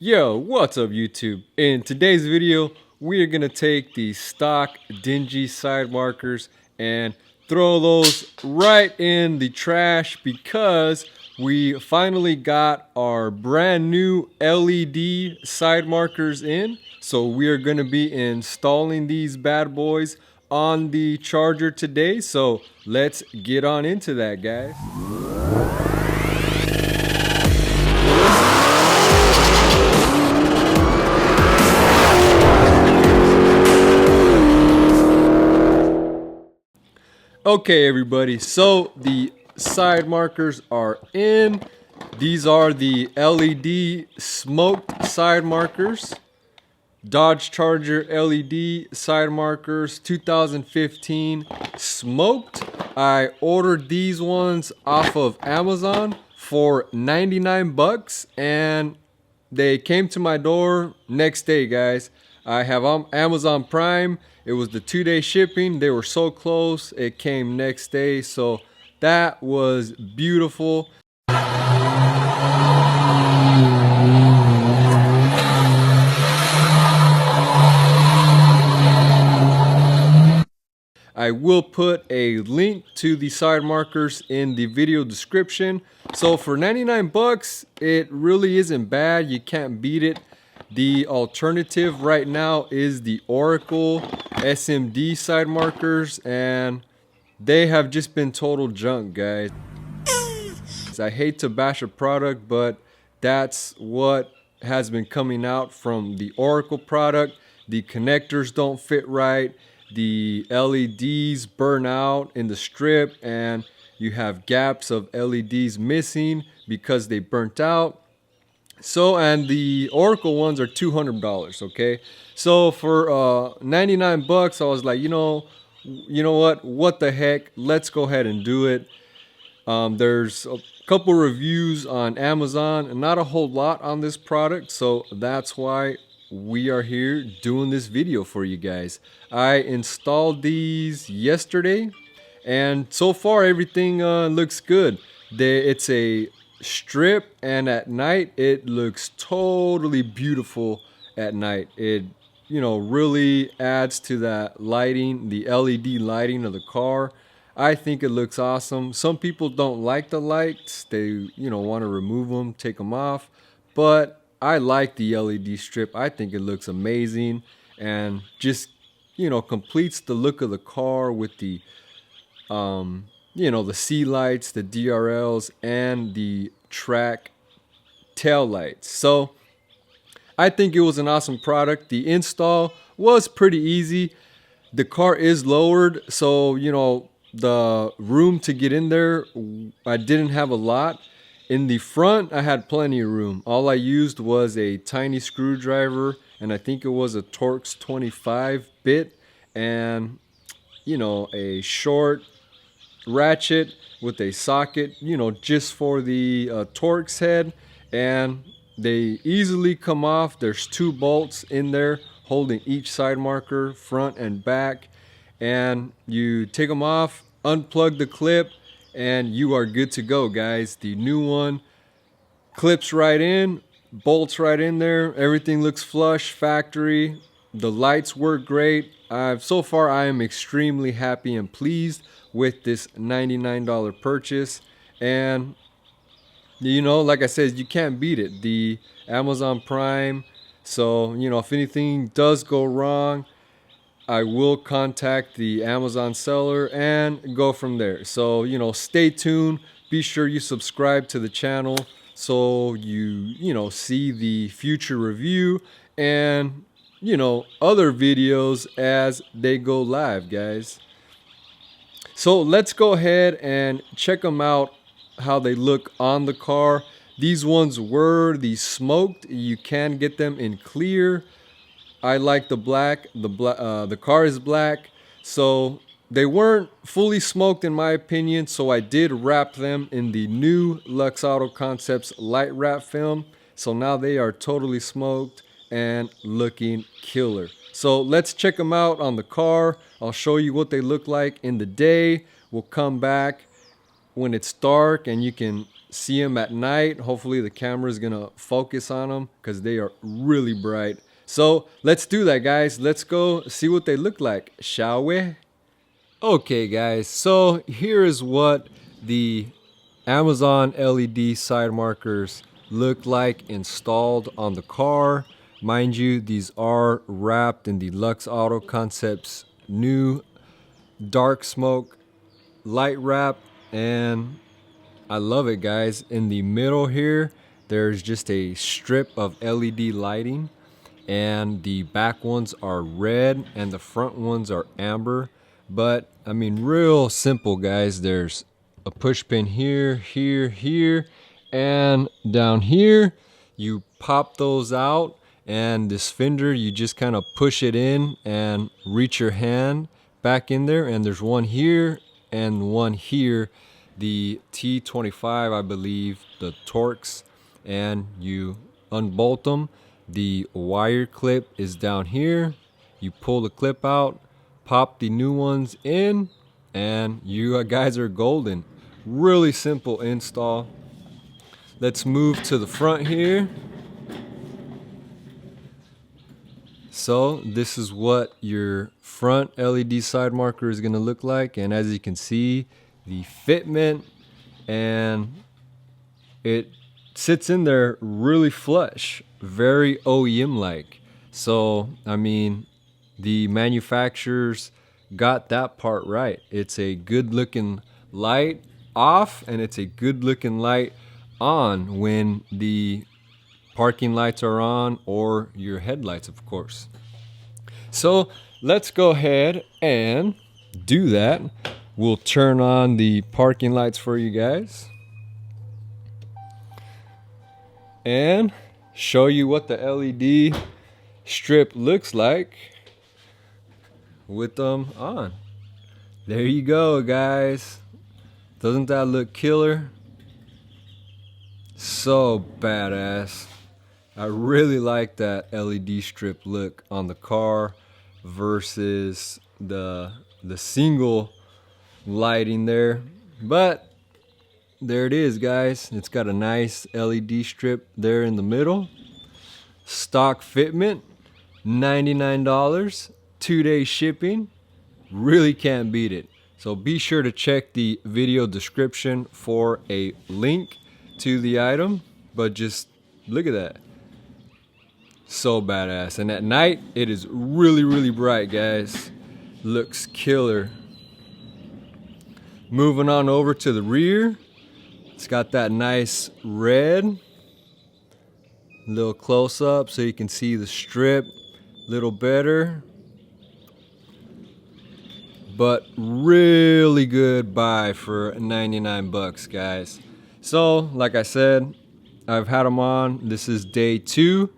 Yo, what's up YouTube? In today's video, we are going to take the stock dingy side markers and throw those right in the trash because we finally got our brand new LED side markers in. So we are going to be installing these bad boys on the Charger today. So let's get on into that, guys. Okay, everybody, so the side markers are in. These are the LED smoked side markers. Dodge Charger LED side markers 2015 smoked. I ordered these ones off of Amazon for 99 bucks and they came to my door next day, guys. I have Amazon Prime. It was the 2-day shipping. They were so close. It came next day. So that was beautiful. I will put a link to the side markers in the video description. So for 99 bucks, it really isn't bad. You can't beat it. The alternative right now is the Oracle SMD side markers, and they have just been total junk, guys. I hate to bash a product, but that's what has been coming out from the Oracle product. The connectors don't fit right. The LEDs burn out in the strip, and you have gaps of LEDs missing because they burnt out. So, and the Oracle ones are $200, okay? So for 99 bucks, I was like, you know what the heck? Let's go ahead and do it. There's a couple reviews on Amazon and not a whole lot on this product, so that's why we are here doing this video for you guys. I installed these yesterday, and so far everything looks good. It's a strip, and at night it looks totally beautiful. At night it really adds to that lighting, the LED lighting of the car. I think it looks awesome. Some people don't like the lights. They want to remove them, take them off, but I like the LED strip. I think it looks amazing and just completes the look of the car with the the C lights, the DRLs, and the track tail lights. So I think it was an awesome product. The install was pretty easy. The car is lowered, so the room to get in there, I didn't have a lot. In the front, I had plenty of room. All I used was a tiny screwdriver, and I think it was a Torx 25 bit, and a short ratchet with a socket, just for the Torx head, and they easily come off. There's 2 bolts in there holding each side marker, front and back, and you take them off, unplug the clip, and you are good to go, guys. The new one clips right in, bolts right in there. Everything looks flush, factory. The lights work great. So far I am extremely happy and pleased with this $99 purchase. And like I said, you can't beat it. The Amazon Prime. So if anything does go wrong, I will contact the Amazon seller and go from there. So stay tuned. Be sure you subscribe to the channel so you see the future review and other videos as they go live, guys. So let's go ahead and check them out, how they look on the car. These ones were the smoked. You can get them in clear. I like the black. The car is black, so they weren't fully smoked in my opinion. So I did wrap them in the new Lux Auto Concepts light wrap film. So now they are totally smoked and looking killer. So let's check them out on the car. I'll show you what they look like in the day. We'll come back when it's dark and you can see them at night. Hopefully the camera is gonna focus on them because they are really bright. So let's do that, guys. Let's go see what they look like, shall we? Okay, guys, so here is what the Amazon LED side markers look like installed on the car. Mind you, these are wrapped in the Lux Auto Concepts new dark smoke light wrap, and I love it, guys. In the middle here, there's just a strip of LED lighting, and the back ones are red and the front ones are amber. But I mean, real simple, guys. There's a push pin here, here, here, and down here. You pop those out, and this fender, you just kind of push it in and reach your hand back in there, and there's one here and one here, the T25, I believe, the Torx, and you unbolt them. The wire clip is down here. You pull the clip out, pop the new ones in, and you guys are golden. Really simple install. Let's move to the front here. So this is what your front LED side marker is going to look like, and as you can see, the fitment, and it sits in there really flush, very OEM like. So I mean, the manufacturers got that part right. It's a good looking light off, and it's a good looking light on when the parking lights are on, or your headlights, of course. So let's go ahead and do that. We'll turn on the parking lights for you guys and show you what the LED strip looks like with them on. There you go, guys. Doesn't that look killer? So badass. I really like that LED strip look on the car versus the single lighting there. But there it is, guys. It's got a nice LED strip there in the middle. Stock fitment, $99, 2-day shipping. Really can't beat it. So be sure to check the video description for a link to the item. But just look at that. So badass. And at night, it is really, really bright, guys. Looks killer. Moving on over to the rear. It's got that nice red. Little close up so you can see the strip a little better. But really good buy for 99 bucks, guys. So, like I said, I've had them on. This is day 2.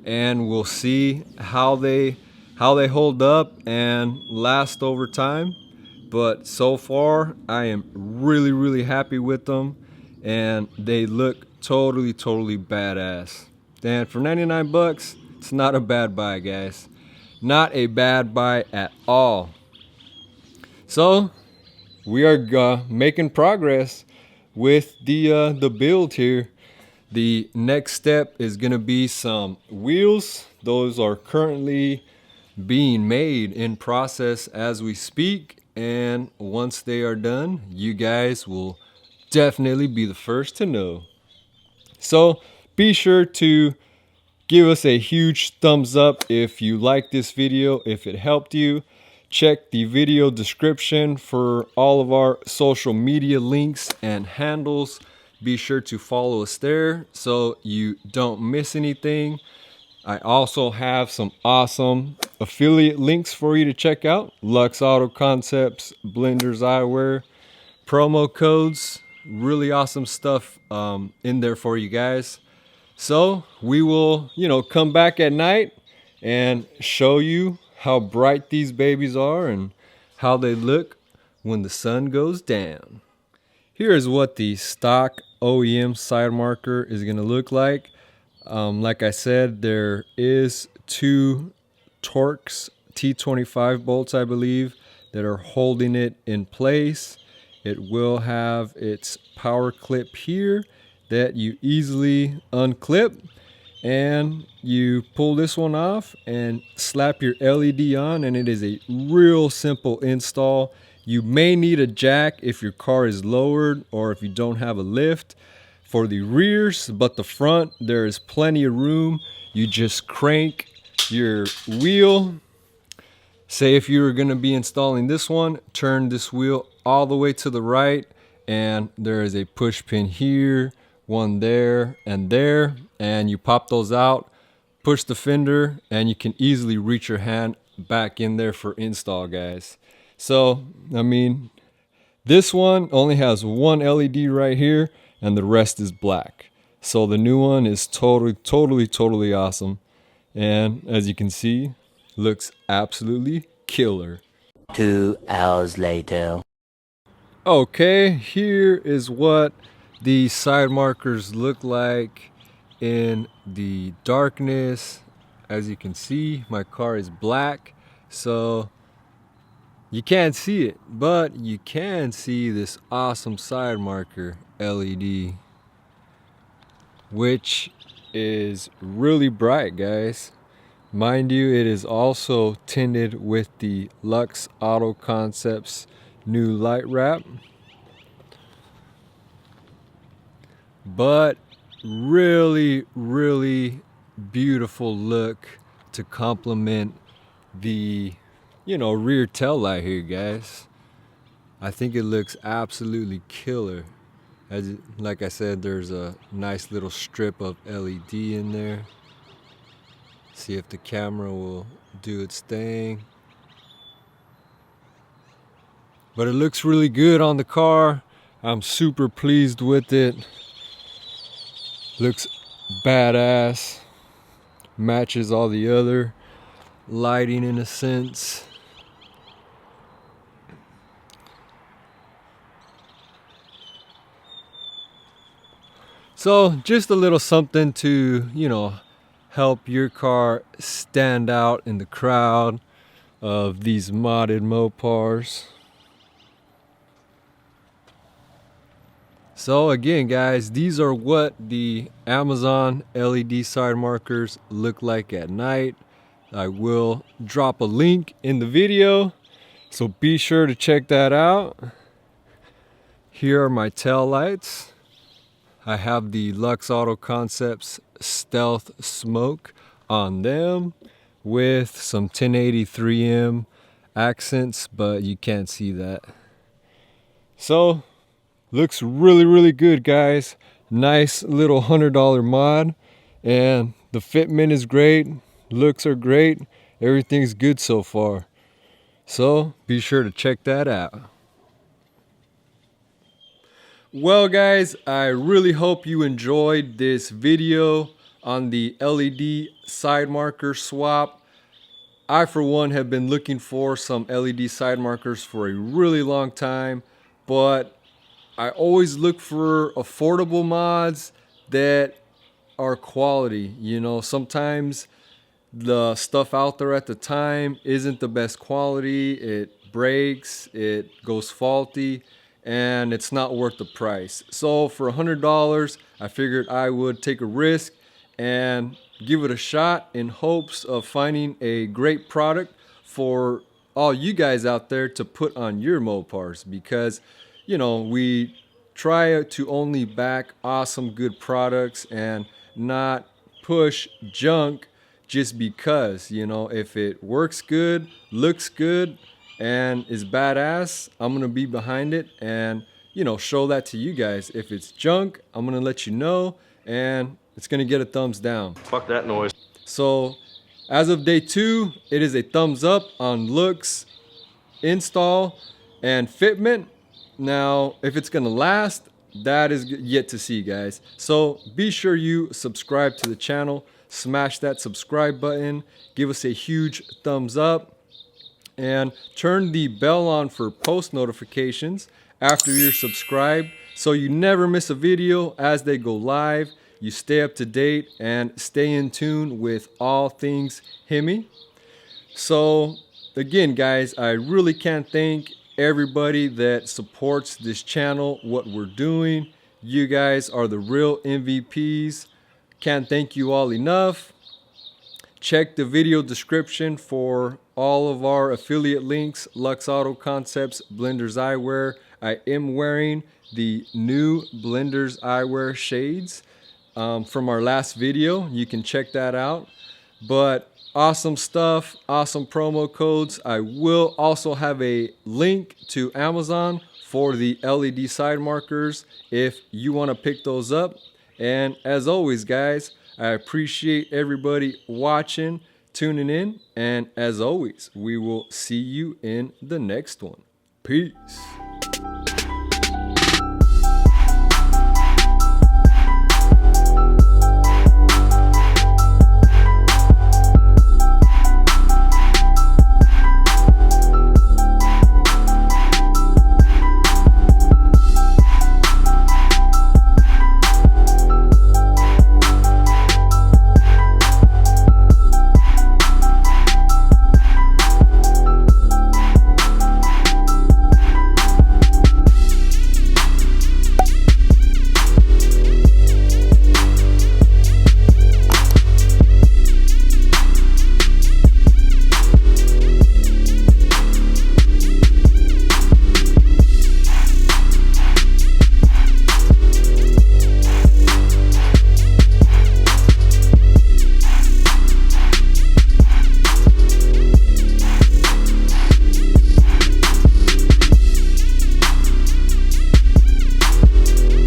And we'll see how they hold up and last over time. But so far, I am really, really happy with them, and they look totally badass. And for 99 bucks, it's not a bad buy, guys. Not a bad buy at all. So we are making progress with the build here. The next step is going to be some wheels. Those are currently being made in process as we speak. And once they are done, you guys will definitely be the first to know. So be sure to give us a huge thumbs up if you like this video, if it helped you. Check the video description for all of our social media links and handles. Be sure to follow us there so you don't miss anything. I also have some awesome affiliate links for you to check out. Lux Auto Concepts, Blenders Eyewear, promo codes, really awesome stuff in there for you guys. So we will, come back at night and show you how bright these babies are and how they look when the sun goes down. Here is what the stock OEM side marker is going to look like. Like I said, there is 2 Torx T25 bolts, I believe, that are holding it in place. It will have its power clip here, that you easily unclip, and you pull this one off and slap your LED on, and it is a real simple install. You may need a jack if your car is lowered or if you don't have a lift for the rears, but the front, there is plenty of room. You just crank your wheel. Say if you were going to be installing this one, turn this wheel all the way to the right, and there is a push pin here, one there, and you pop those out, push the fender, and you can easily reach your hand back in there for install, guys. So, I mean, this one only has one LED right here, and the rest is black. So the new one is totally awesome. And as you can see, looks absolutely killer. 2 hours later. Okay, here is what the side markers look like in the darkness. As you can see, my car is black, so you can't see it, but you can see this awesome side marker LED, which is really bright, guys. Mind you, it is also tinted with the Lux Auto Concepts new light wrap. But really beautiful look to complement the, rear tail light here, guys. I think it looks absolutely killer. Like I said, there's a nice little strip of LED in there. See if the camera will do its thing. But it looks really good on the car. I'm super pleased with it. Looks badass. Matches all the other lighting in a sense. So just a little something to, help your car stand out in the crowd of these modded Mopars. So again, guys, these are what the Amazon LED side markers look like at night. I will drop a link in the video, so be sure to check that out. Here are my tail lights. I have the Lux Auto Concepts Stealth Smoke on them with some 1080 3M accents, but you can't see that. So looks really good, guys. Nice little $100 mod, and the fitment is great, looks are great, everything's good so far. So be sure to check that out. Well, guys, I really hope you enjoyed this video on the LED side marker swap. I, for one, have been looking for some LED side markers for a really long time, but I always look for affordable mods that are quality. Sometimes the stuff out there at the time isn't the best quality. It breaks, it goes faulty, and it's not worth the price. So for $100, I figured I would take a risk and give it a shot in hopes of finding a great product for all you guys out there to put on your Mopars, because we try to only back awesome good products and not push junk just because, if it works good, looks good, and is badass, I'm gonna be behind it and show that to you guys. If it's junk, I'm gonna let you know, and it's gonna get a thumbs down. Fuck that noise. So as of day 2, it is a thumbs up on looks, install, and fitment. Now if it's gonna last, that is yet to see, guys. So be sure you subscribe to the channel, smash that subscribe button, give us a huge thumbs up, and turn the bell on for post notifications after you're subscribed, so you never miss a video as they go live. You stay up to date and stay in tune with all things Hemi. So again, guys, I really can't thank everybody that supports this channel, what we're doing. You guys are the real MVPs. Can't thank you all enough. Check the video description for all of our affiliate links. Lux Auto Concepts, Blenders Eyewear. I am wearing the new Blenders Eyewear shades from our last video. You can check that out. But awesome stuff, awesome promo codes. I will also have a link to Amazon for the LED side markers if you want to pick those up. And as always, guys, I appreciate everybody watching, tuning in, and as always, we will see you in the next one. Peace.